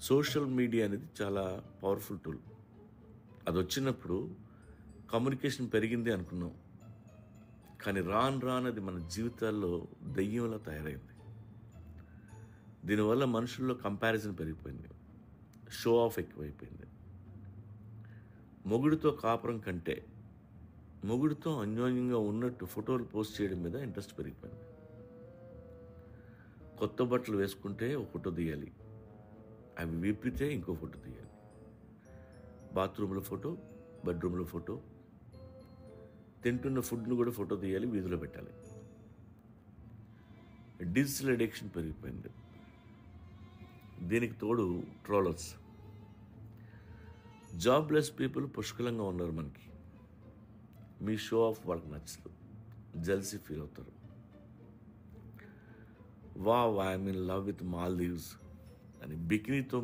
Social media అనేది చాలా powerful tool. అది వచ్చినప్పుడు కమ్యూనికేషన్ పెరిగింది అనుకున్నాం, కానీ రాను రాను అది మన జీవితాల్లో దెయ్యంలా తయారైంది. దీనివల్ల మనుషుల్లో కంపారిజన్ పెరిగిపోయింది, షో ఆఫ్ ఎక్కువైపోయింది. మొగుడితో కాపురం కంటే మొగుడితో అన్యోన్యంగా ఉన్నట్టు ఫోటోలు పోస్ట్ చేయడం మీద ఇంట్రెస్ట్ పెరిగిపోయింది. కొత్త బట్టలు వేసుకుంటే ఒక ఫోటో తీయాలి, అవి విప్పితే ఇంకో ఫోటో తీయాలి, బాత్రూంలో ఫోటో, బెడ్రూమ్లో ఫోటో, తింటున్న ఫుడ్ను కూడా ఫోటో తీయాలి, వీధిలో పెట్టాలి. డిజిటల్ అడిక్షన్ పెరిగిపోయింది. దీనికి తోడు ట్రోలర్స్. జాబ్లెస్ పీపుల్ పుష్కలంగా ఉన్నారు మనకి. మీ షో ఆఫ్ వర్క్ నచ్చదు, జెల్సీ ఫీల్ అవుతారు. Wow, I'm in love with Maldives అని బికినీతో